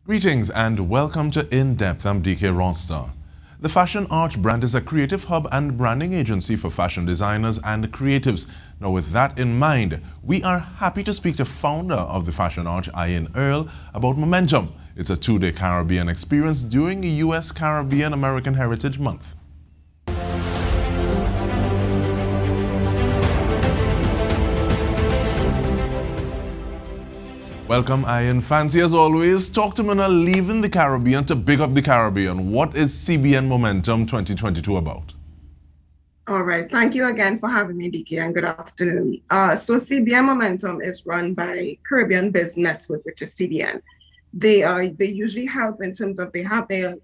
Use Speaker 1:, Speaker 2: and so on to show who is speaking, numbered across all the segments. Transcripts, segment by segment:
Speaker 1: Greetings and welcome to In Depth. I'm Dike Rostant. The Fashion Arch brand is a creative hub and branding agency for fashion designers and creatives. Now, with that in mind, we are happy to speak to founder of the Fashion Arch, Ain Earle, about Momentum. It's a two-day Caribbean experience during the U.S. Caribbean American Heritage Month. Welcome, Ain. Fancy as always. Talk to me now, leaving the Caribbean to big up the Caribbean. What is CBN Momentum 2022 about?
Speaker 2: All right. Thank you again for having me, Dike, and good afternoon. So CBN Momentum is run by Caribbean Business Network, which is CBN. They usually help in terms of they have their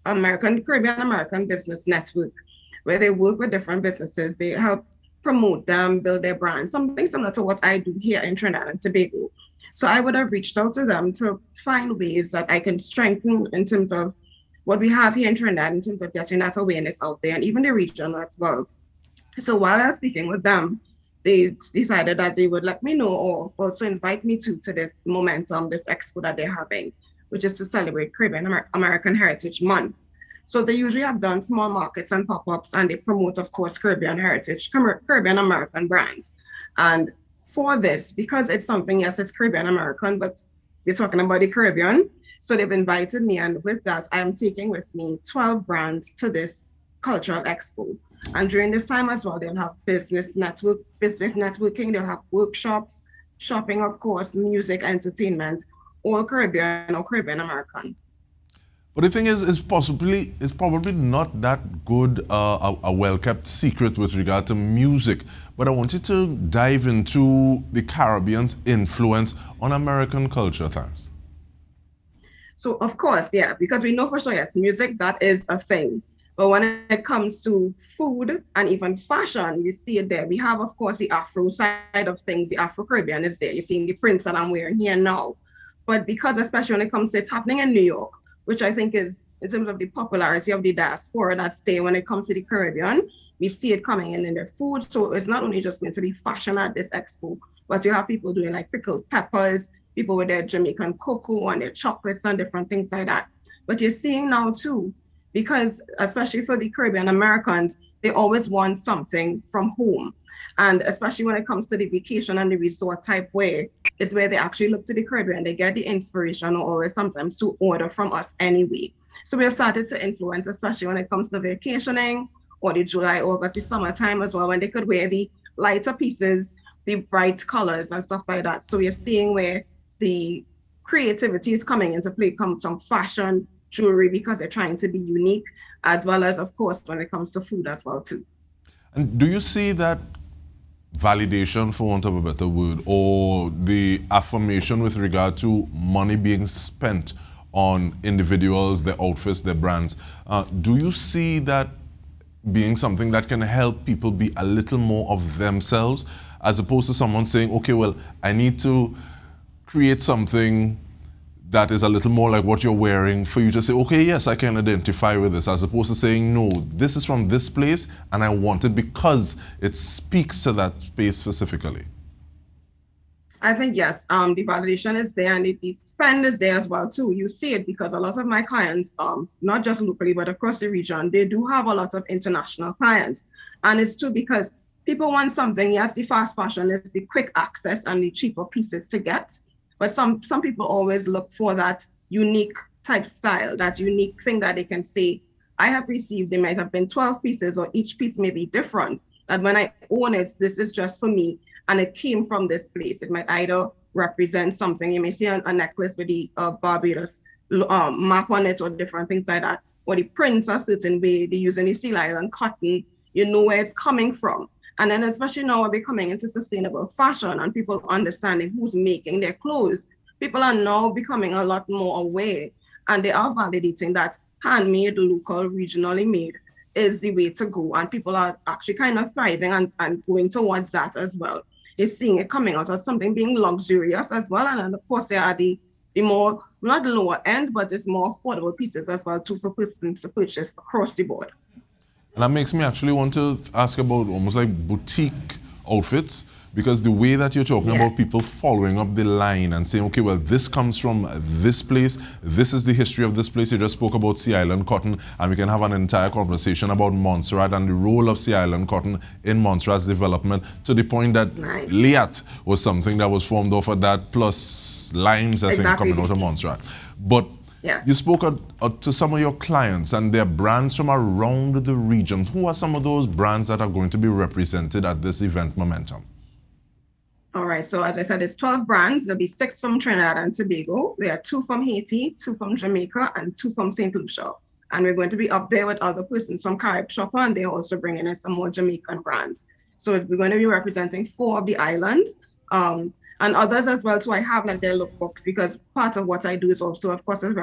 Speaker 2: Caribbean American Business Network, where they work with different businesses. They help promote them, build their brand, something similar to what I do here in Trinidad and Tobago. So I would have reached out to them to find ways that I can strengthen in terms of what we have here in Trinidad, in terms of getting that awareness out there and even the region as well. So while I was speaking with them, they decided that they would let me know or also invite me to this Momentum, this expo that they're having, which is to celebrate Caribbean American Heritage Month. So they usually have done small markets and pop-ups, and they promote, of course, Caribbean heritage, Caribbean American brands. And for this, because it's something, yes, it's Caribbean American, but we're talking about the Caribbean. So they've invited me, and with that, I am taking with me 12 brands to this cultural expo. And during this time as well, they'll have business networking, they'll have workshops, shopping, of course, music, entertainment, all Caribbean or Caribbean American.
Speaker 1: But the thing is, it's probably not that good a well-kept secret with regard to music. But I wanted to dive into the Caribbean's influence on American culture. Thanks.
Speaker 2: So, of course, yeah, because we know for sure, yes, music, that is a thing. But when it comes to food and even fashion, you see it there. We have, of course, the Afro side of things. The Afro-Caribbean is there. You're seeing the prints that I'm wearing here now. But because, especially when it comes to it's happening in New York, which I think is, in terms of the popularity of the diaspora that's there when it comes to the Caribbean, we see it coming in their food. So it's not only just going to be fashion at this expo, but you have people doing like pickled peppers, people with their Jamaican cocoa and their chocolates and different things like that. But you're seeing now too, because especially for the Caribbean Americans, they always want something from home. And especially when it comes to the vacation and the resort type way, is where they actually look to the Caribbean. They get the inspiration or always sometimes to order from us anyway. So we have started to influence, especially when it comes to vacationing or the July, August, the summertime as well, when they could wear the lighter pieces, the bright colors and stuff like that. So we're seeing where the creativity is coming into play, comes from fashion, jewelry, because they're trying to be unique, as well as, of course, when it comes to food as well too.
Speaker 1: And do you see that validation, for want of a better word, or the affirmation with regard to money being spent on individuals, their outfits, their brands? Do you see that being something that can help people be a little more of themselves, as opposed to someone saying, okay, well, I need to create something that is a little more like what you're wearing for you to say, okay, yes, I can identify with this, as opposed to saying, no, this is from this place and I want it because it speaks to that space specifically?
Speaker 2: I think, yes, the validation is there and the spend is there as well too. You see it because a lot of my clients, not just locally, but across the region, they do have a lot of international clients. And it's true because people want something, yes, the fast fashion is the quick access and the cheaper pieces to get. But some people always look for that unique type style, that unique thing that they can say, I have received, there might have been 12 pieces or each piece may be different. And when I own it, this is just for me. And it came from this place. It might either represent something. You may see a necklace with the Barbados mark on it or different things like that. Or the prints a certain way, they use any seal island cotton, you know where it's coming from. And then especially now we're coming into sustainable fashion and people understanding who's making their clothes. People are now becoming a lot more aware and they are validating that handmade, local, regionally made is the way to go. And people are actually kind of thriving and going towards that as well. You're seeing it coming out as something being luxurious as well. And then of course there are the more, not the lower end, but it's more affordable pieces as well too for persons to purchase across the board.
Speaker 1: And that makes me actually want to ask about almost like boutique outfits, Because the way that you're talking
Speaker 2: Yeah.
Speaker 1: about people following up the line and saying, okay, well, this comes from this place, this is the history of this place. You just spoke about Sea Island cotton, and we can have an entire conversation about Montserrat and the role of Sea Island cotton in Montserrat's development, to the point that
Speaker 2: Nice.
Speaker 1: Liat was something that was formed off of that, plus limes, I think,
Speaker 2: Exactly.
Speaker 1: coming out of Montserrat. But
Speaker 2: Yes.
Speaker 1: you spoke to some of your clients and their brands from around the region. Who are some of those brands that are going to be represented at this event, Momentum?
Speaker 2: All right, so as I said, it's 12 brands. There'll be 6 from Trinidad and Tobago. There are 2 from Haiti, 2 from Jamaica, and 2 from St. Lucia. And we're going to be up there with other persons from Carib Shopper, and they're also bringing in some more Jamaican brands. So we're going to be representing 4 of the islands, and others as well. So I have like their lookbooks, because part of what I do is also, of course, is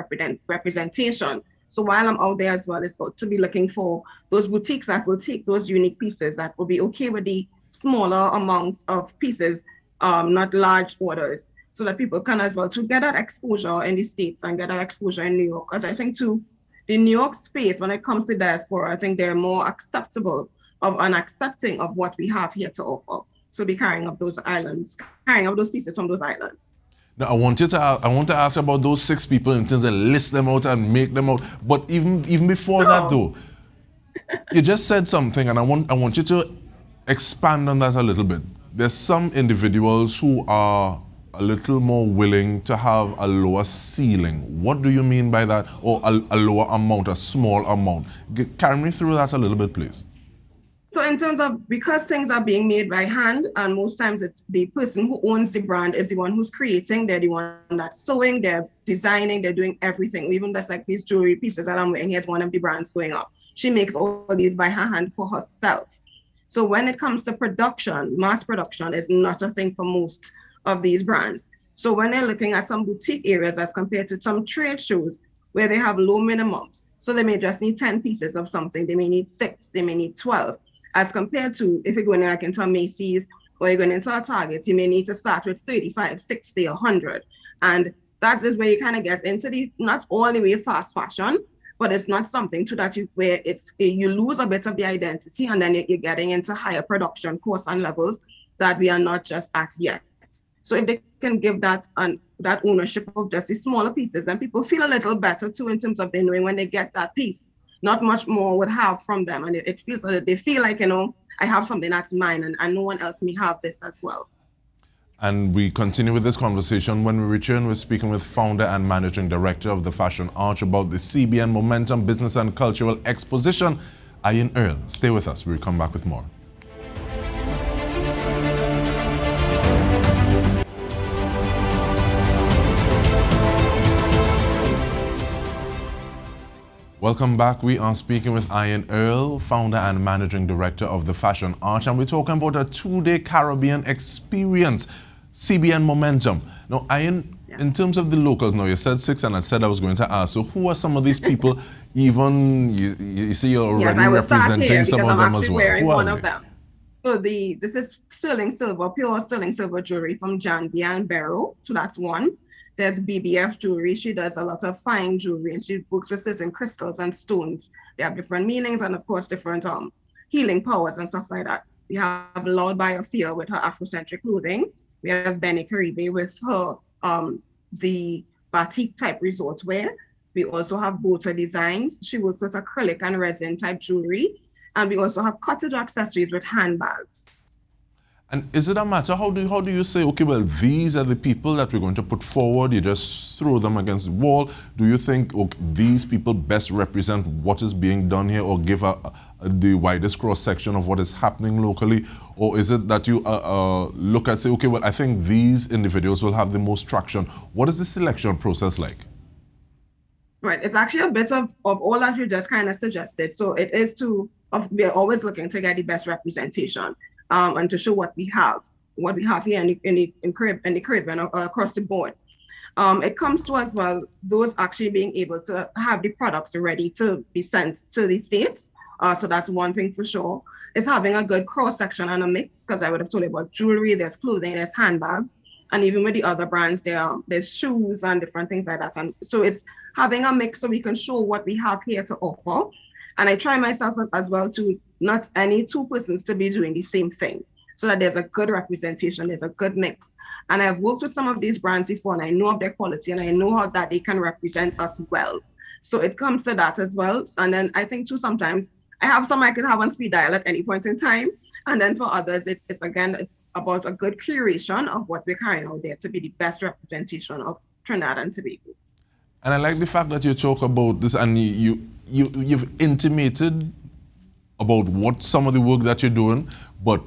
Speaker 2: representation. So while I'm out there as well, it's to be looking for those boutiques that will take those unique pieces that will be okay with the smaller amounts of pieces, not large orders, so that people can as well to get that exposure in the States and get that exposure in New York. Because I think too, the New York space, when it comes to diaspora, I think they're more acceptable of and accepting of what we have here to offer. So be carrying up those islands, carrying up those pieces from those islands.
Speaker 1: Now, I want to ask about those 6 people in terms of list them out and make them out. But even before that, though, you just said something, and I want you to expand on that a little bit. There's some individuals who are a little more willing to have a lower ceiling. What do you mean by that? Or a lower amount, a small amount? Carry me through that a little bit, please.
Speaker 2: So in terms of, because things are being made by hand, and most times it's the person who owns the brand is the one who's creating, they're the one that's sewing, they're designing, they're doing everything. Even that's like these jewelry pieces that I'm wearing, here's one of the brands going up. She makes all of these by her hand for herself. So when it comes to production, mass production is not a thing for most of these brands. So when they're looking at some boutique areas as compared to some trade shows where they have low minimums, so they may just need 10 pieces of something, they may need 6, they may need 12, as compared to if you're going like into a Macy's or you're going into a Target, you may need to start with 35, 60, 100. And that is where you kind of get into these, not all the way fast fashion, but it's not something to that where you lose a bit of the identity, and then you're getting into higher production costs and levels that we are not just at yet. So if they can give that that ownership of just the smaller pieces, then people feel a little better too, in terms of they knowing when they get that piece, not much more would have from them, and it feels that they feel like, I have something that's mine, and no one else may have this as well.
Speaker 1: And we continue with this conversation. When we return, we're speaking with founder and managing director of the Fashion Arch about the CBN Momentum Business and Cultural Exposition, Ain Earle. Stay with us. We'll come back with more. Welcome back. We are speaking with Ain Earle, founder and managing director of the Fashion Arch, and we're talking about a 2-day Caribbean experience, CBN Momentum. Now, Ain, in terms of the locals, now you said 6, and I said I was going to ask, so who are some of these people? Even you see, you're already representing some of them as well.
Speaker 2: Wearing
Speaker 1: who
Speaker 2: one
Speaker 1: are
Speaker 2: of
Speaker 1: they?
Speaker 2: them. So this is sterling silver, pure sterling silver jewelry from Jandia and Barrow. So that's one. There's BBF jewelry. She does a lot of fine jewelry, and she works with certain crystals and stones. They have different meanings and, of course, different healing powers and stuff like that. We have Lord Biofia with her Afrocentric clothing. We have Benny Caribe with her the batik type resort wear. We also have Bota Designs. She works with acrylic and resin type jewelry. And we also have cottage accessories with handbags.
Speaker 1: And is it a matter, how do you say, okay, well, these are the people that we're going to put forward, you just throw them against the wall? Do you think, okay, these people best represent what is being done here, or give the widest cross-section of what is happening locally? Or is it that you look at, say, okay, well, I think these individuals will have the most traction? What is the selection process like?
Speaker 2: Right, it's actually a bit of all that you just kind of suggested. So it is we're always looking to get the best representation. And to show what we have here in the Caribbean across the board. It comes to as well, those actually being able to have the products ready to be sent to the States. So that's one thing for sure. It's having a good cross section and a mix, because I would have told you about jewelry, there's clothing, there's handbags, and even with the other brands, there's shoes and different things like that. And so it's having a mix so we can show what we have here to offer. And I try myself as well to not any 2 persons to be doing the same thing. so that there's a good representation, there's a good mix. And I've worked with some of these brands before, and I know of their quality, and I know how that they can represent us well. So it comes to that as well. And then I think too, sometimes I have some I could have on speed dial at any point in time. And then for others, it's again, it's about a good curation of what we're carrying out there to be the best representation of Trinidad and Tobago.
Speaker 1: And I like the fact that you talk about this, and you've intimated about what some of the work that you're doing, but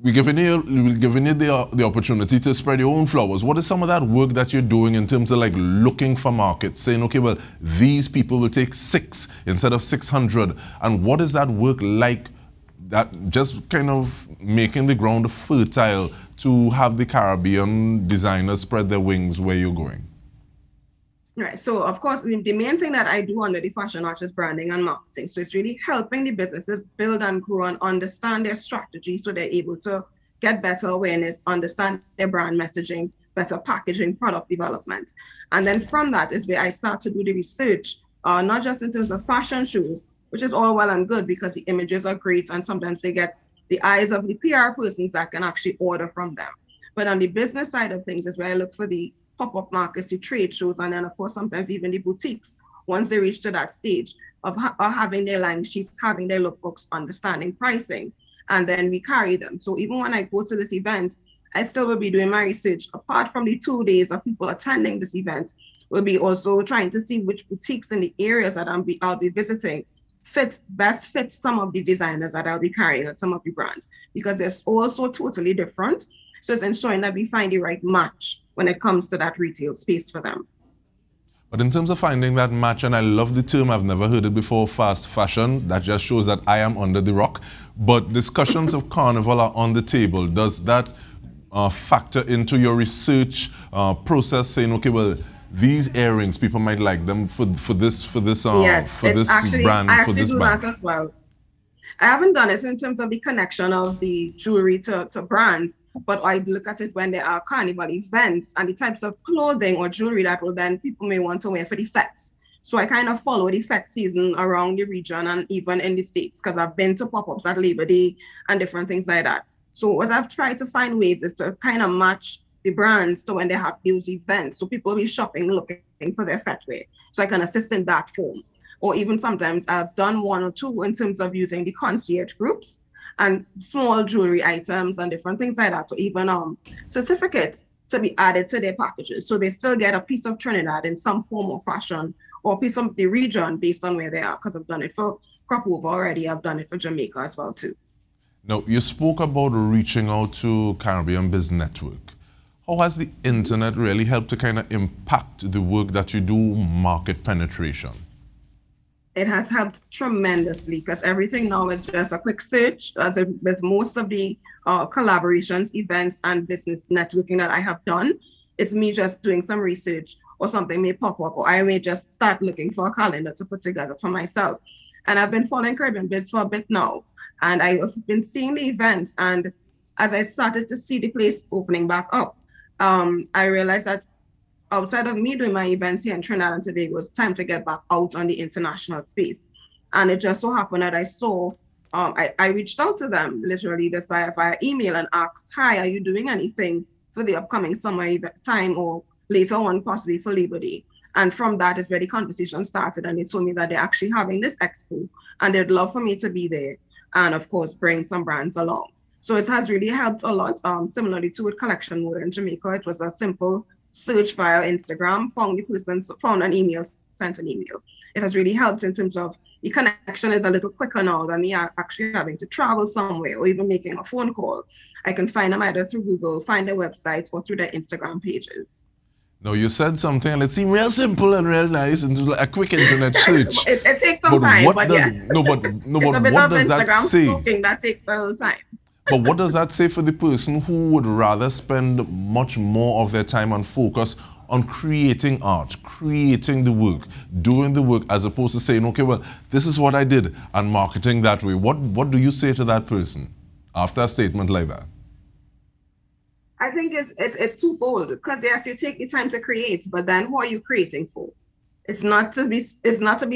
Speaker 1: we're giving you the opportunity to spread your own flowers. What is some of that work that you're doing in terms of like looking for markets, saying, okay, well, these people will take 6 instead of 600, and what is that work like? That just kind of making the ground fertile to have the Caribbean designers spread their wings where you're going.
Speaker 2: Right. So, of course, the main thing that I do under the Fashion Arch is branding and marketing. So it's really helping the businesses build and grow and understand their strategy so they're able to get better awareness, understand their brand messaging, better packaging, product development. And then from that is where I start to do the research, not just in terms of fashion shows, which is all well and good because the images are great and sometimes they get the eyes of the PR persons that can actually order from them. But on the business side of things is where I look for the pop-up markets, the trade shows, and then of course sometimes even the boutiques once they reach to that stage of having their line sheets, having their lookbooks, understanding pricing, and then we carry them. So even when I go to this event, I still will be doing my research. Apart from the 2 days of people attending this event, we'll be also trying to see which boutiques in the areas that I'll be visiting best fit some of the designers that I'll be carrying at some of the brands, because they're also totally different. So it's ensuring that we find the right match when it comes to that retail space for them.
Speaker 1: But in terms of finding that match, and I love the term, I've never heard it before, fast fashion, that just shows that I am under the rock. But discussions of Carnival are on the table. Does that factor into your research process, saying, okay, well, these earrings, people might like them for this
Speaker 2: yes,
Speaker 1: for this
Speaker 2: actually,
Speaker 1: brand,
Speaker 2: I
Speaker 1: for this
Speaker 2: do
Speaker 1: brand?
Speaker 2: that as well. I haven't done it in terms of the connection of the jewelry to brands, but I look at it when there are carnival events and the types of clothing or jewelry that will then people may want to wear for the fets. So I kind of follow the fet season around the region and even in the States, because I've been to pop-ups at Labor Day and different things like that. So what I've tried to find ways is to kind of match the brands to when they have those events. So people will be shopping, looking for their fet wear. So I can assist in that form. Or even sometimes I've done 1 or 2 in terms of using the concierge groups and small jewelry items and different things like that, or even certificates to be added to their packages. So they still get a piece of Trinidad in some form or fashion, or a piece of the region based on where they are, because I've done it for Crop Over already. I've done it for Jamaica as well too.
Speaker 1: Now, you spoke about reaching out to Caribbean Biz Network. How has the internet really helped to kind of impact the work that you do, market penetration?
Speaker 2: It has helped tremendously because everything now is just a quick search. With most of the collaborations, events, and business networking that I have done, it's me just doing some research or something may pop up, or I may just start looking for a calendar to put together for myself. And I've been following Caribbean Biz for a bit now, and I've been seeing the events. And as I started to see the place opening back up, I realized that outside of me doing my events here in Trinidad and Tobago, it's time to get back out on the international space. And it just so happened that I saw, I reached out to them literally just via email and asked, hi, are you doing anything for the upcoming summer time or later on possibly for Labor Day? And from that is where the conversation started. And they told me that they're actually having this expo and they'd love for me to be there and of course bring some brands along. So it has really helped a lot. Similarly to with Collection Mode in Jamaica, it was a simple search via Instagram, found the person, found an email, sent an email. It has really helped in terms of the connection is a little quicker now than me actually having to travel somewhere or even making a phone call. I can find them either through Google, find their website, or through their Instagram pages.
Speaker 1: Now, you said something and it seemed real simple and real nice and like a quick internet search.
Speaker 2: it takes some time, but yeah.
Speaker 1: But what does that say?
Speaker 2: That takes a little time.
Speaker 1: But what does that say for the person who would rather spend much more of their time and focus on creating art, creating the work, doing the work, as opposed to saying, okay, well, this is what I did, and marketing that way? What do you say to that person after a statement like that?
Speaker 2: I think it's twofold, because yes, you take the time to create, but then who are you creating for? It's not to be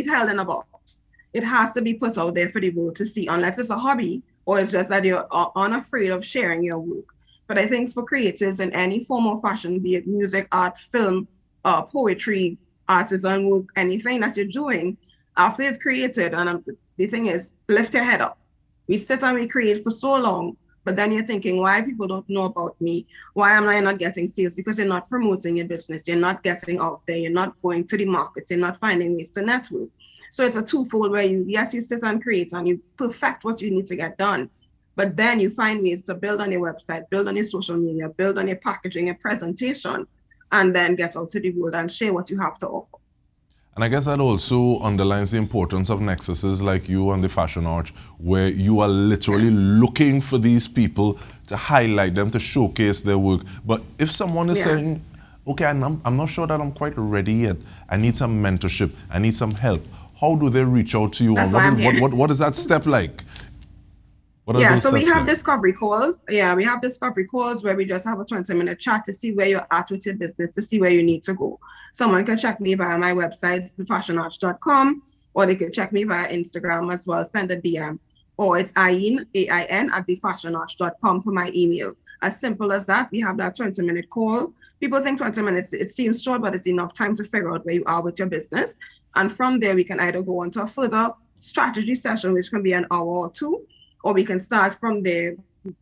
Speaker 2: held in a box. It has to be put out there for the world to see, unless it's a hobby. or it's just that you're unafraid of sharing your work. But I think for creatives in any form of fashion, be it music, art, film, poetry, artisan work, anything that you're doing, after you've created, and the thing is, lift your head up. We sit and we create for so long, but then you're thinking, why people don't know about me? Why am I not getting sales? Because you're not promoting your business. You're not getting out there. You're not going to the markets. You're not finding ways to network. So it's a twofold where you sit and create and you perfect what you need to get done. But then you find ways to build on your website, build on your social media, build on your packaging and presentation, and then get out to the world and share what you have to offer.
Speaker 1: And I guess that also underlines the importance of nexuses like you and the Fashion Arch, where you are literally looking for these people to highlight them, to showcase their work. But if someone is saying, okay, I'm not sure that I'm quite ready yet, I need some mentorship, I need some help, how do they reach out to you? What is that step like?
Speaker 2: So we have discovery calls. Yeah, we have discovery calls where we just have a 20-minute chat to see where you're at with your business, to see where you need to go. Someone can check me via my website, thefashionarch.com, or they can check me via Instagram as well, send a DM. Or it's Ain, AIN, at thefashionarch.com for my email. As simple as that. We have that 20-minute call. People think 20 minutes, it seems short, but it's enough time to figure out where you are with your business. And from there, we can either go on to a further strategy session, which can be an hour or two, or we can start from there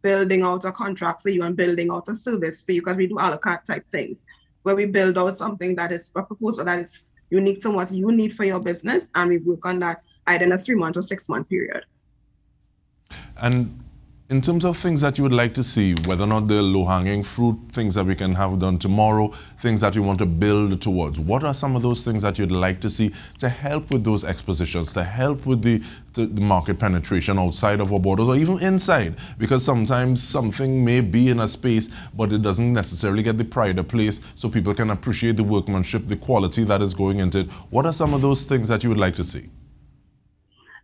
Speaker 2: building out a contract for you and building out a service for you, because we do a la carte type things where we build out something that is a proposal that is unique to what you need for your business, and we work on that either in a 3-month or 6-month period.
Speaker 1: And in terms of things that you would like to see, whether or not they're low-hanging fruit, things that we can have done tomorrow, things that you want to build towards, what are some of those things that you'd like to see to help with those expositions, to help with the market penetration outside of our borders or even inside? Because sometimes something may be in a space, but it doesn't necessarily get the pride of place so people can appreciate the workmanship, the quality that is going into it. What are some of those things that you would like to see?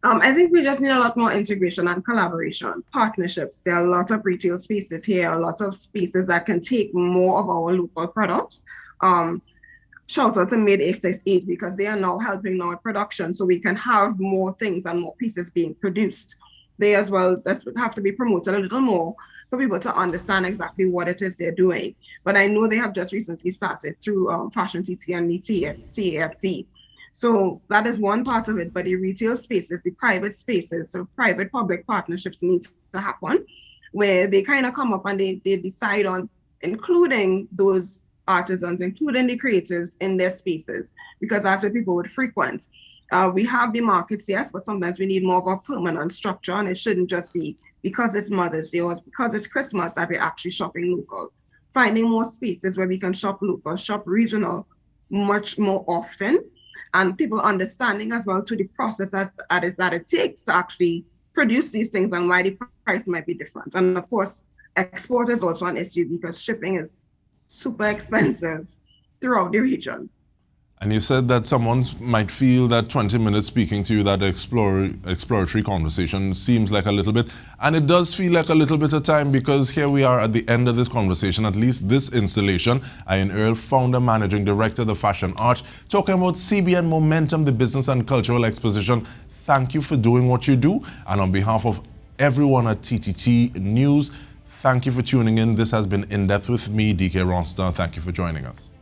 Speaker 2: I think we just need a lot more integration and collaboration, partnerships. There are a lot of retail spaces here, a lot of spaces that can take more of our local products. Shout out to Made 868 because they are now helping our production so we can have more things and more pieces being produced. They as well have to be promoted a little more for people to understand exactly what it is they're doing. But I know they have just recently started through Fashion TT and the CAFD. So that is one part of it, but the retail spaces, the private spaces, so private-public partnerships need to happen, where they kind of come up and they decide on including those artisans, including the creatives in their spaces, because that's where people would frequent. We have the markets, yes, but sometimes we need more of a permanent structure, and it shouldn't just be because it's Mother's Day or because it's Christmas that we're actually shopping local. Finding more spaces where we can shop local, shop regional much more often, and people understanding as well to the process that it takes to actually produce these things and why the price might be different. And of course, export is also an issue because shipping is super expensive throughout the region.
Speaker 1: And you said that someone might feel that 20 minutes speaking to you, that exploratory conversation seems like a little bit, and it does feel like a little bit of time, because here we are at the end of this conversation, at least this installation. Ain Earle, founder, managing director of the Fashion Arch, talking about CBN Momentum, the business and cultural exposition. Thank you for doing what you do, and on behalf of everyone at TTT News, thank you for tuning in. This has been In Depth with me, Dike Rostant. Thank you for joining us.